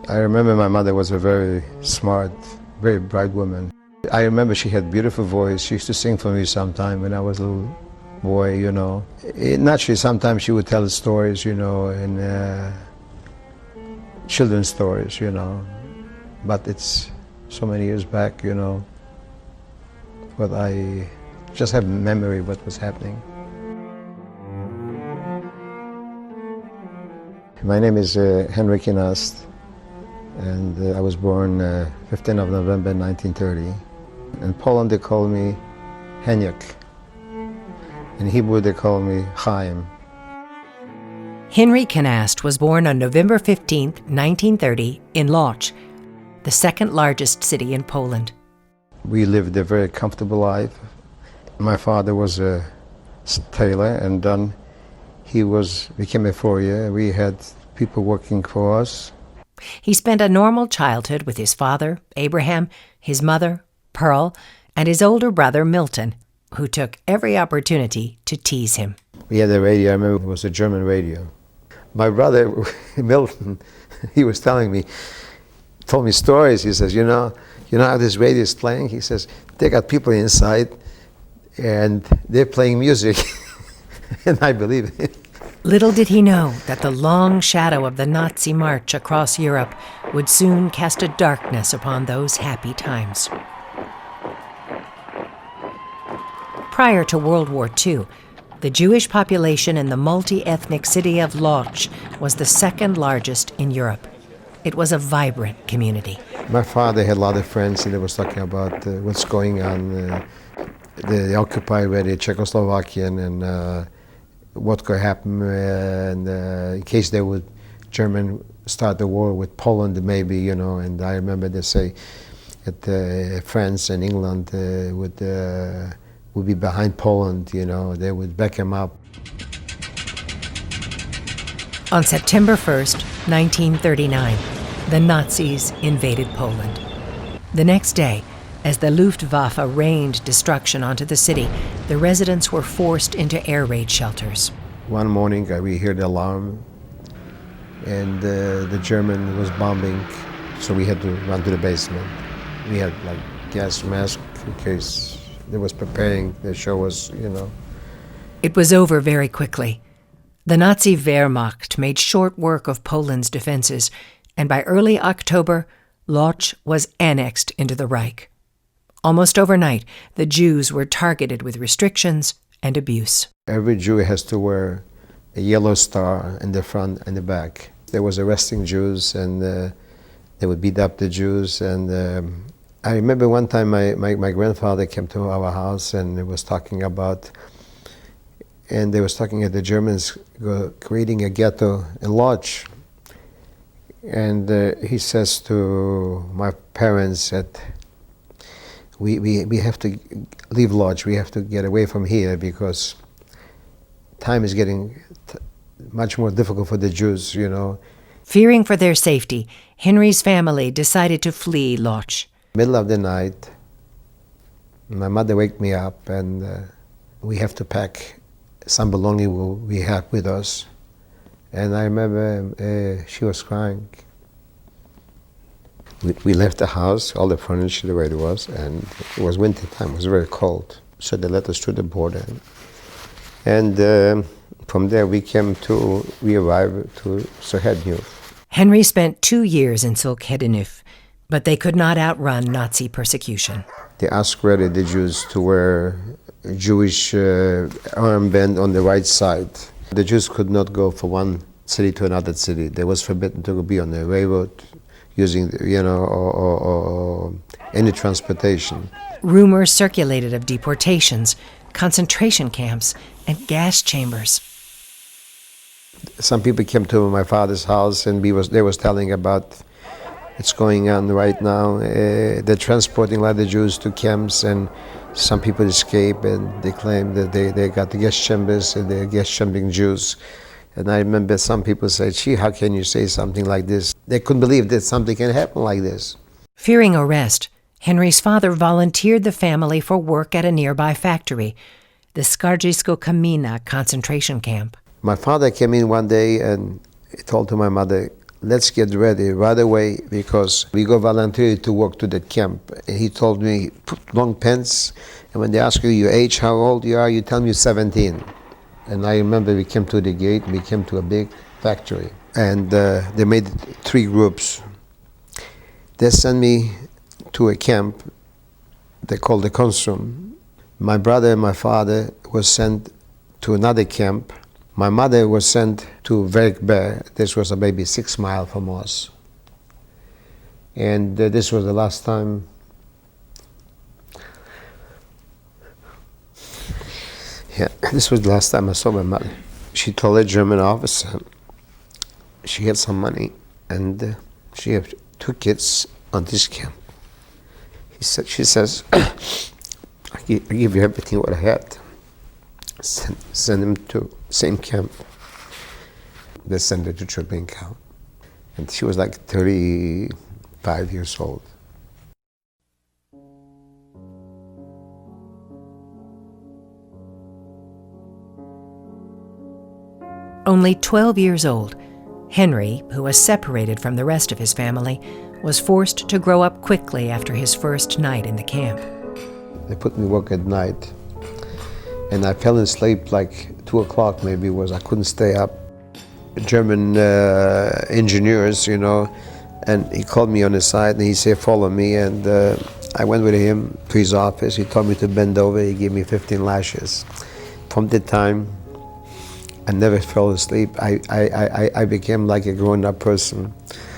I remember my mother was a very smart, very bright woman. I remember she had a beautiful voice. She used to sing for me sometime when I was a little boy, you know. Naturally, sometimes she would tell stories, you know, and children's stories, you know. But it's so many years back, you know, but I just have memory of what was happening. My name is Henry Kinast, and I was born 15th of November 1930. In Poland they call me Heniek. In Hebrew they call me Chaim. Henry Kinast was born on November 15, 1930, in Lodz, the second largest city in Poland. We lived a very comfortable life. My father was a tailor, and then he became a furrier. We had people working for us. He spent a normal childhood with his father, Abraham, his mother, Pearl, and his older brother, Milton, who took every opportunity to tease him. We had a radio, I remember it was a German radio. My brother, Milton, he was told me stories. He says, you know how this radio is playing? He says, they got people inside and they're playing music. And I believe it. Little did he know that the long shadow of the Nazi march across Europe would soon cast a darkness upon those happy times. Prior to World War II, the Jewish population in the multi-ethnic city of Lodz was the second largest in Europe. It was a vibrant community. My father had a lot of friends, and they was talking about what's going on, the occupied area, Czechoslovakia, and what could happen, and in case German start the war with Poland, maybe, you know. And I remember they say that France and England would be behind Poland, you know, they would back him up. On September 1st, 1939, the Nazis invaded Poland. The next day, as the Luftwaffe rained destruction onto the city, the residents were forced into air raid shelters. One morning we heard the alarm, and the German was bombing, so we had to run to the basement. We had like gas mask in case they was preparing the show was, you know. It was over very quickly. The Nazi Wehrmacht made short work of Poland's defenses, and by early October, Lodz was annexed into the Reich. Almost overnight, the Jews were targeted with restrictions and abuse. Every Jew has to wear a yellow star in the front and the back. They was arresting Jews, and they would beat up the Jews. And I remember one time my grandfather came to our house, and they was talking at the Germans creating a ghetto in Lodz. And he says to my parents that we have to leave Lodz, we have to get away from here because time is getting much more difficult for the Jews, you know. Fearing for their safety, Henry's family decided to flee Lodz. Middle of the night, my mother waked me up, and we have to pack some belonging we have with us. And I remember she was crying. We left the house, all the furniture the way it was, and it was winter time, it was very cold. So they let us through the border. And from there we arrived to Sochedniów. Henry spent 2 years in Sochedniów, but they could not outrun Nazi persecution. They asked really the Jews to wear a Jewish armband on the right side. The Jews could not go from one city to another city. They was forbidden to be on the railroad, using, you know, or any transportation. Rumors circulated of deportations, concentration camps, and gas chambers. Some people came to my father's house, and they was telling about what's going on right now. They're transporting a lot of Jews to camps, and some people escape, and they claim that they got the gas chambers, and they're gas chambering Jews. And I remember some people said, gee, how can you say something like this? They couldn't believe that something can happen like this. Fearing arrest, Henry's father volunteered the family for work at a nearby factory, the Skarżysko-Kamina concentration camp. My father came in one day and told to my mother, let's get ready right away because we go voluntarily to work to that camp. And he told me, put long pants, and when they ask you your age, how old you are, you tell me you're 17. And I remember we came to the gate, we came to a big factory, and they made 3 groups. They sent me to a camp they called the Consum. My brother and my father was sent to another camp. My mother was sent to Werkberg. This was maybe 6 miles from us. And this was the last time. Yeah, this was the last time I saw my mother. She told a German officer she had some money and she had 2 kids on this camp. She says, I give you everything what I had. Send them to same camp. They sent her to Treblinka. And she was like 35 years old. Only 12 years old, Henry, who was separated from the rest of his family, was forced to grow up quickly after his first night in the camp. They put me to work at night, and I fell asleep like 2 o'clock maybe, I couldn't stay up. German engineers, and he called me on the side and he said, follow me, and I went with him to his office. He told me to bend over, he gave me 15 lashes. From that time, I never fell asleep. I became like a grown-up person.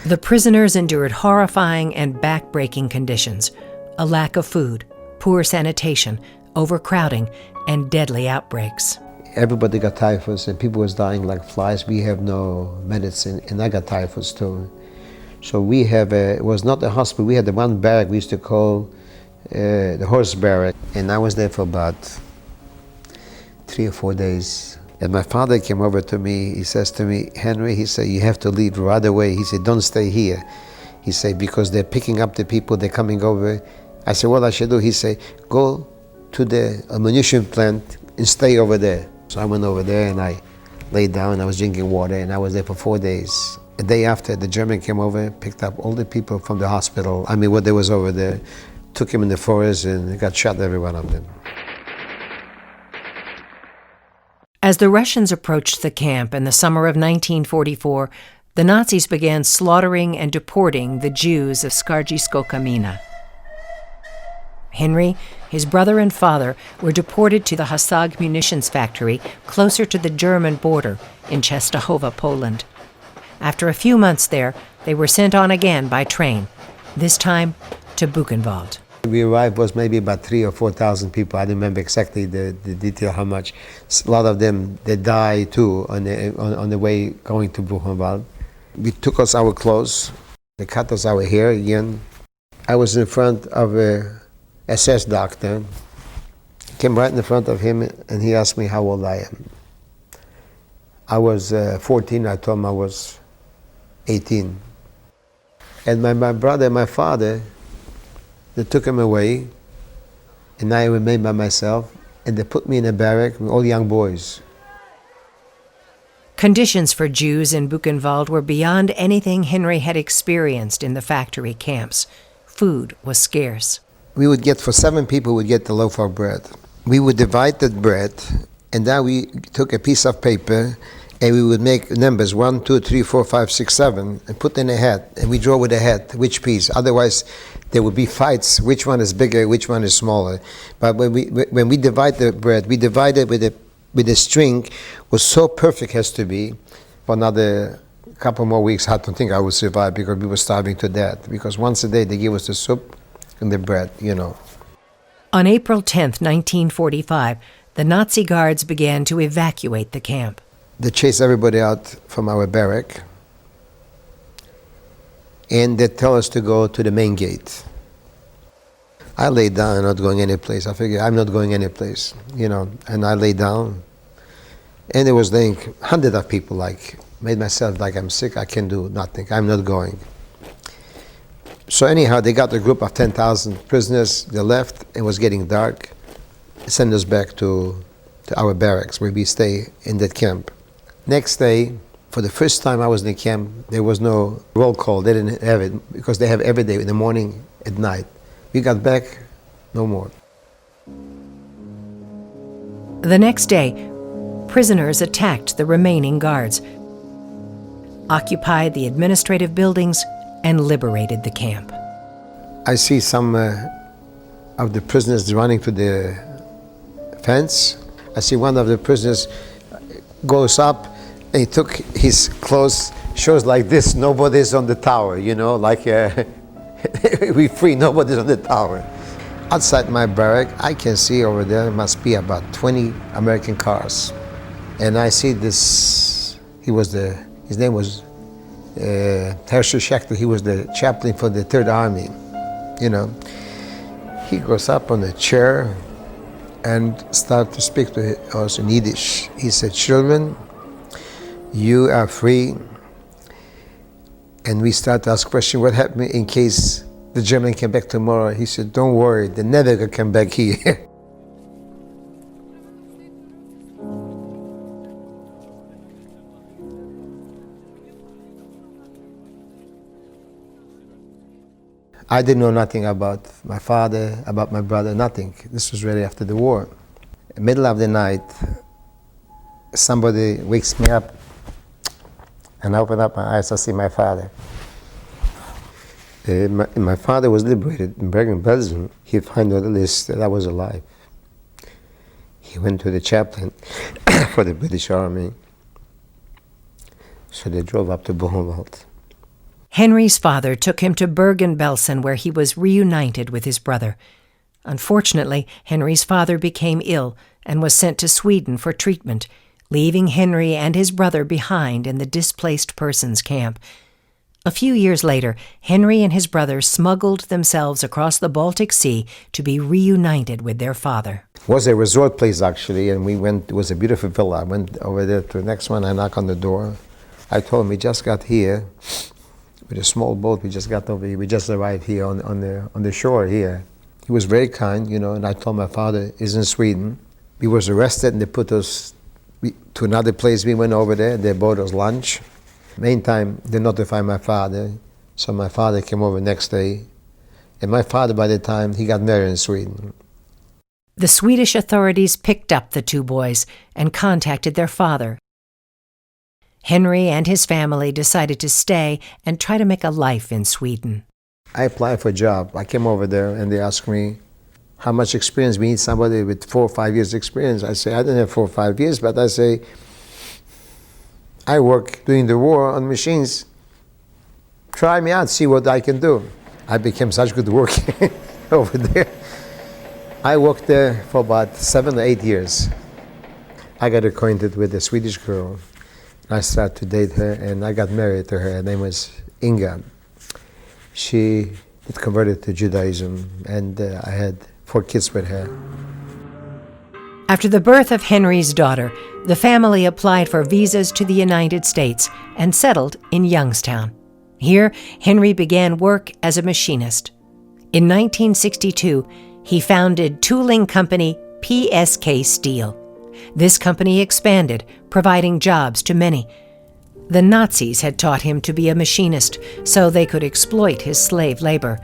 The prisoners endured horrifying and back-breaking conditions, a lack of food, poor sanitation, overcrowding, and deadly outbreaks. Everybody got typhus and people was dying like flies. We have no medicine, and I got typhus too. So it was not a hospital, we had the one barrack we used to call the horse barrack. And I was there for about 3 or 4 days. And my father came over to me, he says to me, Henry, he said, you have to leave right away. He said, don't stay here. He said, because they're picking up the people, they're coming over. I said, what I should do? He said, go to the ammunition plant and stay over there. So I went over there and I laid down, I was drinking water, and I was there for 4 days. A day after, the German came over, picked up all the people from the hospital, what there was over there, took him in the forest and got shot, every one of them. As the Russians approached the camp in the summer of 1944, the Nazis began slaughtering and deporting the Jews of Skaržisko-Kamina. Henry, his brother and father were deported to the Hasag munitions factory closer to the German border in Częstochowa, Poland. After a few months there, they were sent on again by train, this time to Buchenwald. We arrived was maybe about 3,000 or 4,000 people. I don't remember exactly the detail how much. A lot of them, they died too on the way going to Buchenwald. We took us our clothes, they cut us our hair again. I was in front of a SS doctor. I came right in front of him and he asked me how old I am. I was 14, I told him I was 18. And my brother and my father, they took him away, and I remained by myself, and they put me in a barrack with all young boys. Conditions for Jews in Buchenwald were beyond anything Henry had experienced in the factory camps. Food was scarce. We would get, for 7 people, we'd get the loaf of bread. We would divide that bread, and then we took a piece of paper, and we would make numbers 1, 2, 3, 4, 5, 6, 7, and put in a hat, and we draw with a hat which piece. Otherwise, there would be fights, which one is bigger, which one is smaller. But when we divide the bread, we divide it with a string, was so perfect has to be. For another couple more weeks, I don't think I would survive because we were starving to death. Because once a day they give us the soup and the bread, On April 10th, 1945, the Nazi guards began to evacuate the camp. They chased everybody out from our barrack, and they tell us to go to the main gate. I lay down, I'm not going any place. I figured I'm not going any place, and I lay down, and there was like hundreds of people, made myself like I'm sick, I can do nothing, I'm not going. So anyhow, they got a group of 10,000 prisoners, they left, it was getting dark, they sent us back to our barracks where we stay in that camp. Next day, For the first time I was in the camp, there was no roll call. They didn't have it because they have every day, in the morning, at night. We got back, no more. The next day, prisoners attacked the remaining guards, occupied the administrative buildings, and liberated the camp. I see some of the prisoners running to the fence. I see one of the prisoners goes up and he took his clothes, shows like this, nobody's on the tower, you know, like we free, nobody's on the tower. Outside my barrack, I can see over there must be about 20 American cars. And I see this, his name was Herschel Schechter. He was the chaplain for the Third Army, you know. He goes up on a chair and starts to speak to us in Yiddish. He said, "Children, you are free." And we start to ask questions, what happened in case the German came back tomorrow? He said, "Don't worry, they never gonna come back here." I didn't know nothing about my father, about my brother, nothing. This was really after the war. In the middle of the night, somebody wakes me up and I open up my eyes, I see my father. My father was liberated in Bergen-Belsen. He found on the list that I was alive. He went to the chaplain for the British Army. So they drove up to Buchenwald. Henry's father took him to Bergen-Belsen, where he was reunited with his brother. Unfortunately, Henry's father became ill and was sent to Sweden for treatment, leaving Henry and his brother behind in the displaced persons camp. A few years later, Henry and his brother smuggled themselves across the Baltic Sea to be reunited with their father. It was a resort place, actually, and we went, it was a beautiful villa. I went over there to the next one, I knocked on the door. I told him, we just got here with a small boat, we just got over here, we just arrived here on the shore here. He was very kind, you know, and I told my father is in Sweden. We was arrested and they put us to another place. We went over there, they bought us lunch. Meantime, they notified my father, so my father came over next day. And my father, by the time, he got married in Sweden. The Swedish authorities picked up the two boys and contacted their father. Henry and his family decided to stay and try to make a life in Sweden. I applied for a job. I came over there and they asked me how much experience. We need somebody with 4 or 5 years experience. I say, I didn't have 4 or 5 years, but I say, I work during the war on machines. Try me out, see what I can do. I became such good worker over there. I worked there for about 7 or 8 years. I got acquainted with a Swedish girl. I started to date her and I got married to her. Her name was Inga. She had converted to Judaism and I had 4 kids with her. After the birth of Henry's daughter, the family applied for visas to the United States and settled in Youngstown. Here, Henry began work as a machinist. In 1962, he founded tooling company PSK Steel. This company expanded, providing jobs to many. The Nazis had taught him to be a machinist so they could exploit his slave labor.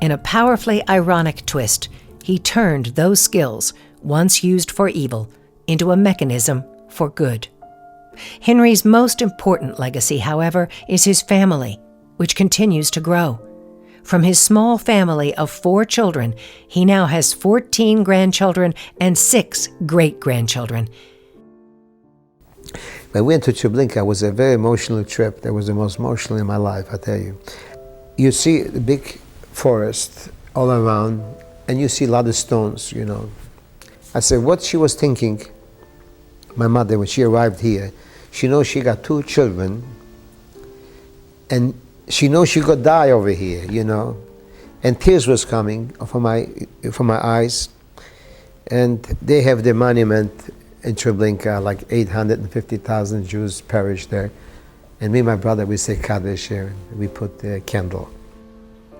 In a powerfully ironic twist, he turned those skills, once used for evil, into a mechanism for good. Henry's most important legacy, however, is his family, which continues to grow. From his small family of 4 children, he now has 14 grandchildren and 6 great-grandchildren. When we went to Treblinka, it was a very emotional trip. That was the most emotional in my life, I tell you. You see the big forest all around, and you see a lot of stones, you know. I said, what she was thinking, my mother, when she arrived here, she knows she got 2 children, and she knows she could die over here, you know. And tears was coming from my eyes. And they have the monument in Treblinka, like 850,000 Jews perished there. And me and my brother, we say Kaddish here, and we put the candle.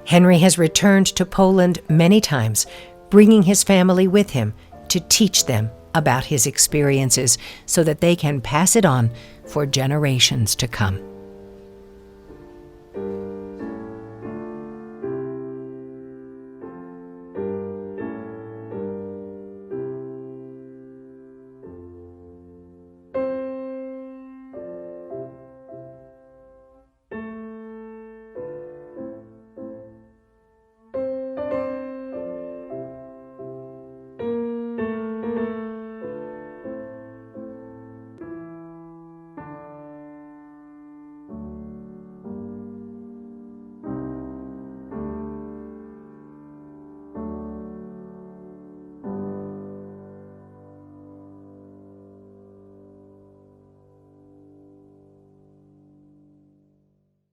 Henry has returned to Poland many times, bringing his family with him to teach them about his experiences so that they can pass it on for generations to come.